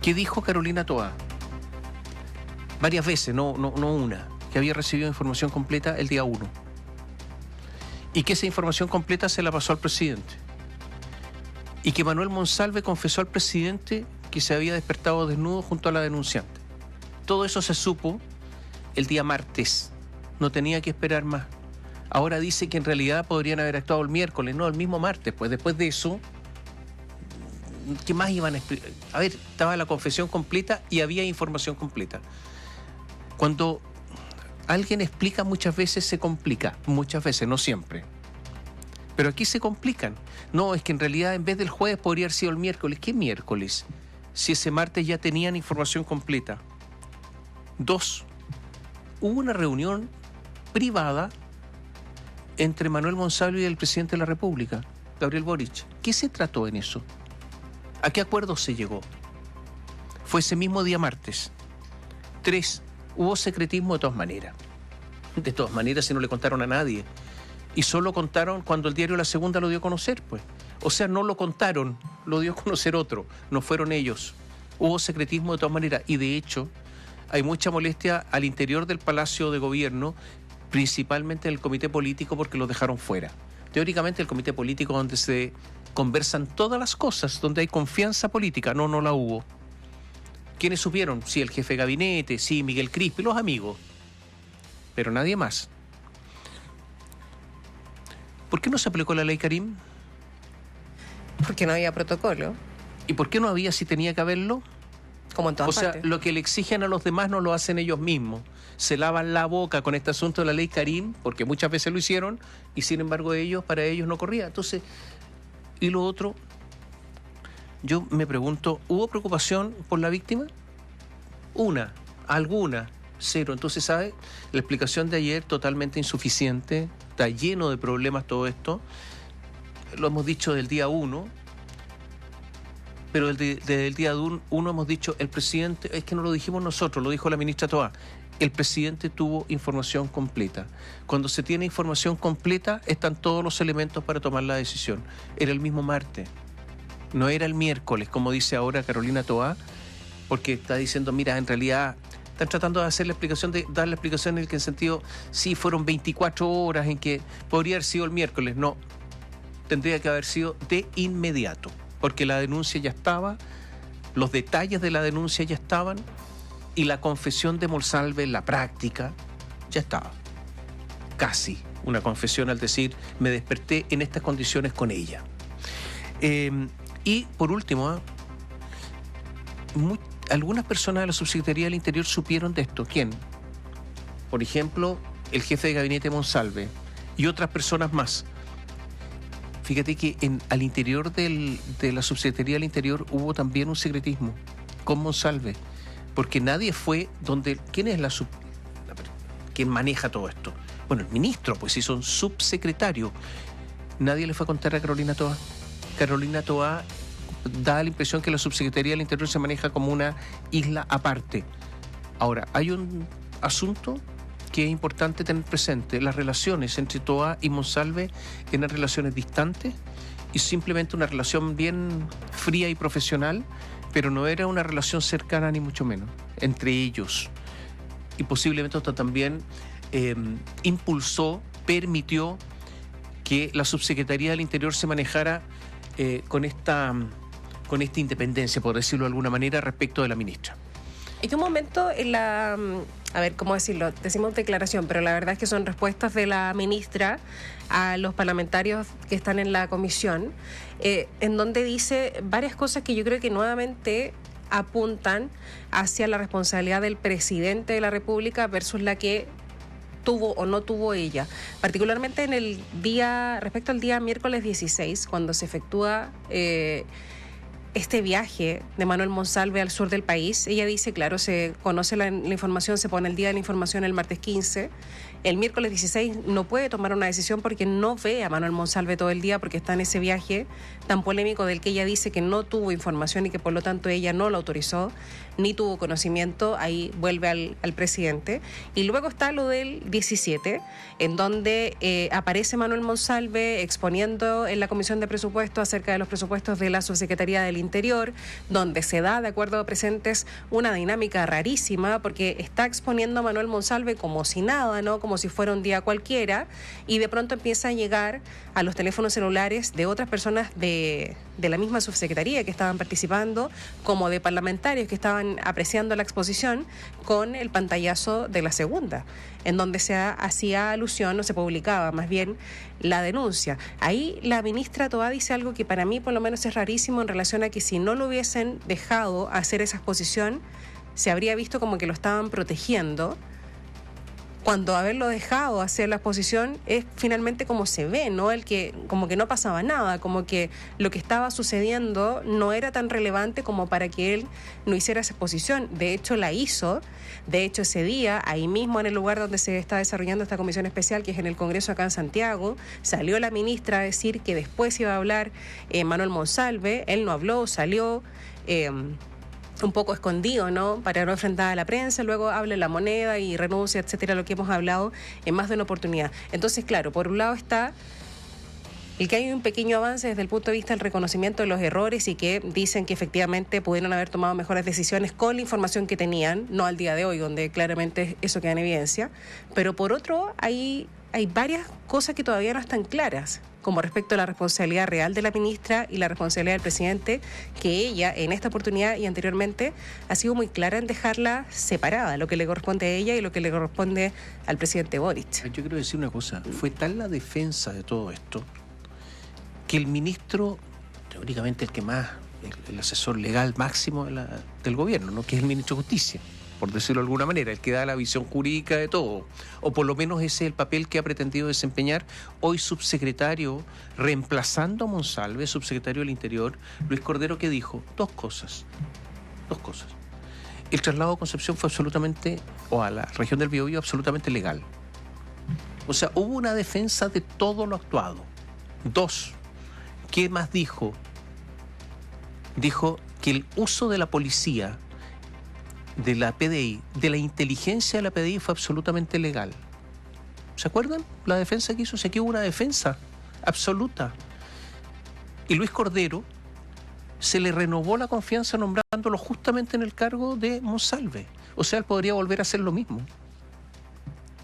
¿Qué dijo Carolina Toá? Varias veces, no una, que había recibido información completa el día 1. Y que esa información completa se la pasó al presidente. Y que Manuel Monsalve confesó al presidente que se había despertado desnudo junto a la denunciante. Todo eso se supo el día martes. No tenía que esperar más. Ahora dice que en realidad podrían haber actuado el miércoles, no, el mismo martes. Pues después de eso, ¿qué más iban a explicar? A ver, estaba la confesión completa y había información completa. Cuando alguien explica muchas veces se complica, muchas veces, no siempre. Pero aquí se complican. No, es que en realidad en vez del jueves podría haber sido el miércoles. ¿Qué miércoles? Si ese martes ya tenían información completa. 2, hubo una reunión privada entre Manuel Monsalve y el presidente de la República, Gabriel Boric. ¿Qué se trató en eso? ¿A qué acuerdo se llegó? Fue ese mismo día martes. 3, hubo secretismo de todas maneras. De todas maneras, si no le contaron a nadie. Y solo contaron cuando el diario La Segunda lo dio a conocer, pues. O sea, no lo contaron, lo dio a conocer otro. No fueron ellos. Hubo secretismo de todas maneras. Y de hecho, hay mucha molestia al interior del Palacio de Gobierno, principalmente en el comité político, porque los dejaron fuera. Teóricamente el comité político donde se conversan todas las cosas, donde hay confianza política, no la hubo. ¿Quiénes supieron? Sí, el jefe de gabinete, sí, Miguel Crispi, los amigos. Pero nadie más. ¿Por qué no se aplicó la ley Karim? Porque no había protocolo. ¿Y por qué no había si tenía que haberlo? Como en todas partes. O sea, lo que le exigen a los demás no lo hacen ellos mismos. Se lavan la boca con este asunto de la ley Karim, porque muchas veces lo hicieron, y sin embargo para ellos no corría. Entonces, y lo otro, yo me pregunto, ¿hubo preocupación por la víctima? Una, alguna, 0. Entonces, ¿sabe? La explicación de ayer totalmente insuficiente, está lleno de problemas todo esto. Lo hemos dicho del día 1, pero desde el día 1 hemos dicho, el presidente, es que no lo dijimos nosotros, lo dijo la ministra Toá, el presidente tuvo información completa. Cuando se tiene información completa, están todos los elementos para tomar la decisión. Era el mismo martes, no era el miércoles, como dice ahora Carolina Toá, porque está diciendo, mira, en realidad están tratando de hacer la explicación, de dar la explicación en el sentido, sí, fueron 24 horas en que podría haber sido el miércoles. No, tendría que haber sido de inmediato, porque la denuncia ya estaba, los detalles de la denuncia ya estaban, y la confesión de Monsalve en la práctica ya estaba. Casi una confesión al decir, me desperté en estas condiciones con ella. Y por último, algunas personas de la Subsecretaría del Interior supieron de esto. ¿Quién? Por ejemplo, el jefe de gabinete Monsalve y otras personas más. Fíjate que al interior de la Subsecretaría del Interior hubo también un secretismo con Monsalve, porque nadie fue donde... ¿Quién es quién maneja todo esto? Bueno, el ministro, pues hizo un subsecretario. Nadie le fue a contar a Carolina Toá. Carolina Toá da la impresión que la Subsecretaría del Interior se maneja como una isla aparte. Ahora, hay un asunto que es importante tener presente. Las relaciones entre Toá y Monsalve eran relaciones distantes y simplemente una relación bien fría y profesional, pero no era una relación cercana ni mucho menos entre ellos. Y posiblemente esto también permitió que la Subsecretaría del Interior se manejara con esta independencia, por decirlo de alguna manera, respecto de la ministra. Hay un momento en la... A ver, ¿cómo decirlo? Decimos declaración, pero la verdad es que son respuestas de la ministra a los parlamentarios que están en la comisión, en donde dice varias cosas que yo creo que nuevamente apuntan hacia la responsabilidad del presidente de la República versus la que tuvo o no tuvo ella. Particularmente en el día, respecto al día miércoles 16, cuando se efectúa este viaje de Manuel Monsalve al sur del país. Ella dice, claro, se conoce la información, se pone el día de la información el martes 15 el miércoles 16 no puede tomar una decisión porque no ve a Manuel Monsalve todo el día, porque está en ese viaje tan polémico del que ella dice que no tuvo información y que por lo tanto ella no lo autorizó, ni tuvo conocimiento. Ahí vuelve al presidente. Y luego está lo del 17, en donde aparece Manuel Monsalve exponiendo en la Comisión de Presupuestos acerca de los presupuestos de la Subsecretaría del Interior, donde se da, de acuerdo a presentes, una dinámica rarísima, porque está exponiendo a Manuel Monsalve como si nada, ¿no? Como si fuera un día cualquiera, y de pronto empieza a llegar a los teléfonos celulares de otras personas de la misma subsecretaría que estaban participando, como de parlamentarios que estaban apreciando la exposición, con el pantallazo de la segunda, en donde se hacía alusión, o se publicaba más bien, la denuncia. Ahí la ministra Toá dice algo que para mí por lo menos es rarísimo, en relación a que si no lo hubiesen dejado hacer esa exposición, se habría visto como que lo estaban protegiendo, cuando haberlo dejado hacer la exposición es finalmente como se ve, ¿no? El que como que no pasaba nada, como que lo que estaba sucediendo no era tan relevante como para que él no hiciera esa exposición. De hecho, la hizo. De hecho, ese día, ahí mismo en el lugar donde se está desarrollando esta comisión especial, que es en el Congreso acá en Santiago, salió la ministra a decir que después iba a hablar Manuel Monsalve. Él no habló, salió un poco escondido, ¿no? Para no enfrentar a la prensa, luego habla La Moneda y renuncia, etcétera, lo que hemos hablado en más de una oportunidad. Entonces, claro, por un lado está el que hay un pequeño avance desde el punto de vista del reconocimiento de los errores, y que dicen que efectivamente pudieron haber tomado mejores decisiones con la información que tenían, no al día de hoy, donde claramente eso queda en evidencia. Pero por otro, hay varias cosas que todavía no están claras, como respecto a la responsabilidad real de la ministra y la responsabilidad del presidente, que ella en esta oportunidad y anteriormente ha sido muy clara en dejarla separada, lo que le corresponde a ella y lo que le corresponde al presidente Boric. Yo quiero decir una cosa, fue tal la defensa de todo esto que el ministro, teóricamente el asesor legal máximo del gobierno, ¿no? Que es el ministro de Justicia, por decirlo de alguna manera, el que da la visión jurídica de todo, o por lo menos ese es el papel que ha pretendido desempeñar hoy subsecretario, reemplazando a Monsalve, subsecretario del Interior, Luis Cordero, que dijo dos cosas. El traslado a Concepción fue absolutamente, o a la región del Biobío, absolutamente legal. O sea, hubo una defensa de todo lo actuado. Dos, ¿qué más dijo? Dijo que el uso de la policía, de la PDI, de la inteligencia de la PDI, fue absolutamente legal. ¿Se acuerdan? La defensa que hizo, o sea, que hubo una defensa absoluta. Y Luis Cordero se le renovó la confianza nombrándolo justamente en el cargo de Monsalve. O sea, él podría volver a hacer lo mismo.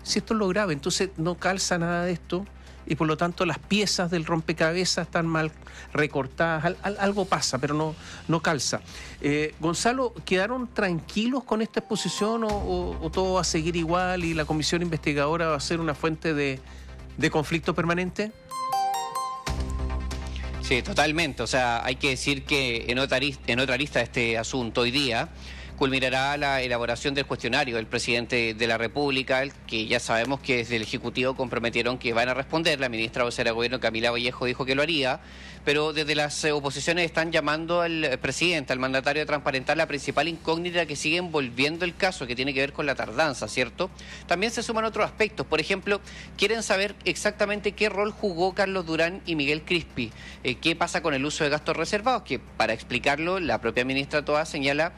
Si esto es lo grave, entonces no calza nada de esto, y por lo tanto las piezas del rompecabezas están mal recortadas, algo pasa, pero no calza. Gonzalo, ¿quedaron tranquilos con esta exposición o todo va a seguir igual y la comisión investigadora va a ser una fuente de conflicto permanente? Sí, totalmente. O sea, hay que decir que en otra lista de este asunto hoy día culminará la elaboración del cuestionario del presidente de la República, que ya sabemos que desde el Ejecutivo comprometieron que van a responder. La ministra vocera de Gobierno, Camila Vallejo, dijo que lo haría, pero desde las oposiciones están llamando al presidente, al mandatario, a transparentar la principal incógnita que sigue envolviendo el caso, que tiene que ver con la tardanza, ¿cierto? También se suman otros aspectos. Por ejemplo, quieren saber exactamente qué rol jugó Carlos Durán y Miguel Crispi, qué pasa con el uso de gastos reservados, que para explicarlo, la propia ministra Toá señala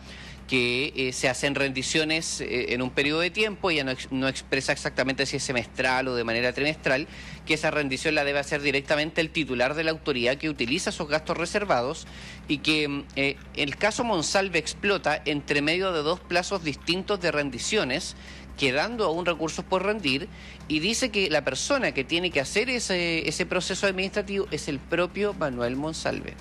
que se hacen rendiciones en un periodo de tiempo. Ella no expresa exactamente si es semestral o de manera trimestral, que esa rendición la debe hacer directamente el titular de la autoridad que utiliza esos gastos reservados, y que el caso Monsalve explota entre medio de dos plazos distintos de rendiciones, quedando aún recursos por rendir, y dice que la persona que tiene que hacer ese proceso administrativo es el propio Manuel Monsalve.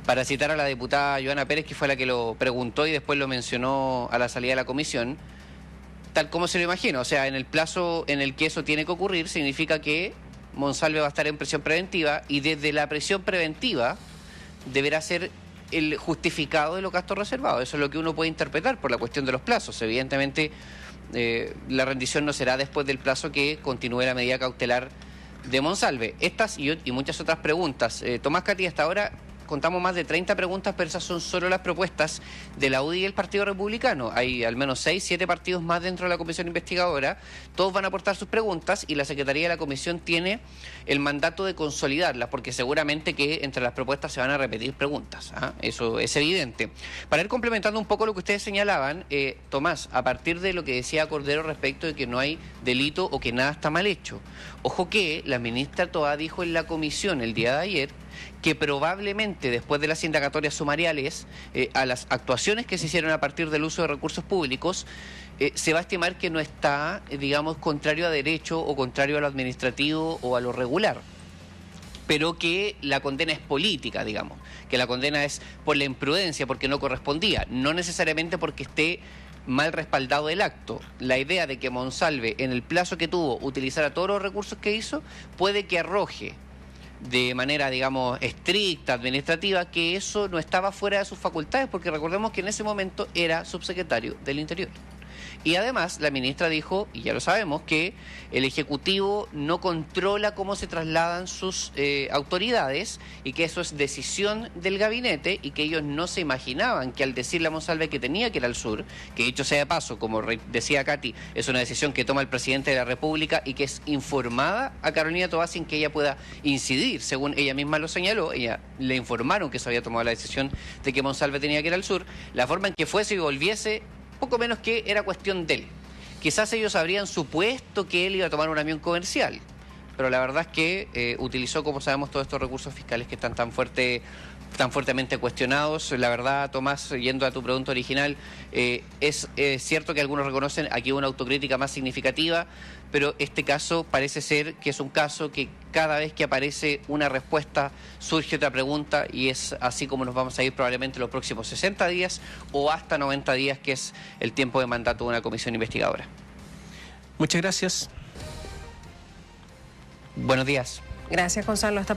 Para citar a la diputada Joana Pérez, que fue la que lo preguntó y después lo mencionó a la salida de la comisión, tal como se lo imagino, o sea, en el plazo en el que eso tiene que ocurrir, significa que Monsalve va a estar en prisión preventiva, y desde la prisión preventiva deberá ser el justificado de los gastos reservados. Eso es lo que uno puede interpretar por la cuestión de los plazos. Evidentemente, la rendición no será después del plazo que continúe la medida cautelar de Monsalve. Estas y muchas otras preguntas. Tomás, Cati, hasta ahora, contamos más de 30 preguntas, pero esas son solo las propuestas de la UDI y el Partido Republicano. Hay al menos 6, 7 partidos más dentro de la comisión investigadora. Todos van a aportar sus preguntas y la Secretaría de la Comisión tiene el mandato de consolidarlas, porque seguramente que entre las propuestas se van a repetir preguntas. Eso es evidente. Para ir complementando un poco lo que ustedes señalaban, Tomás, a partir de lo que decía Cordero respecto de que no hay delito o que nada está mal hecho. Ojo que la ministra Toá dijo en la comisión el día de ayer que probablemente después de las indagatorias sumariales a las actuaciones que se hicieron a partir del uso de recursos públicos, se va a estimar que no está, digamos, contrario a derecho o contrario a lo administrativo o a lo regular, pero que la condena es política, digamos, que la condena es por la imprudencia, porque no correspondía, no necesariamente porque esté mal respaldado el acto. La idea de que Monsalve, en el plazo que tuvo, utilizara todos los recursos que hizo, puede que arroje de manera, digamos, estricta, administrativa, que eso no estaba fuera de sus facultades, porque recordemos que en ese momento era subsecretario del Interior. Y además la ministra dijo, y ya lo sabemos, que el Ejecutivo no controla cómo se trasladan sus autoridades y que eso es decisión del gabinete y que ellos no se imaginaban que al decirle a Monsalve que tenía que ir al sur, que dicho sea de paso, como decía Katy, es una decisión que toma el presidente de la República y que es informada a Carolina Toá sin que ella pueda incidir, según ella misma lo señaló, ella le informaron que se había tomado la decisión de que Monsalve tenía que ir al sur, la forma en que fuese y volviese, poco menos que era cuestión de él. Quizás ellos habrían supuesto que él iba a tomar un avión comercial, pero la verdad es que utilizó, como sabemos, todos estos recursos fiscales que están tan fuertemente cuestionados. La verdad, Tomás, yendo a tu pregunta original, es cierto que algunos reconocen aquí una autocrítica más significativa, pero este caso parece ser que es un caso que cada vez que aparece una respuesta surge otra pregunta, y es así como nos vamos a ir probablemente los próximos 60 días o hasta 90 días, que es el tiempo de mandato de una comisión investigadora. Muchas gracias. Buenos días. Gracias, Gonzalo. Hasta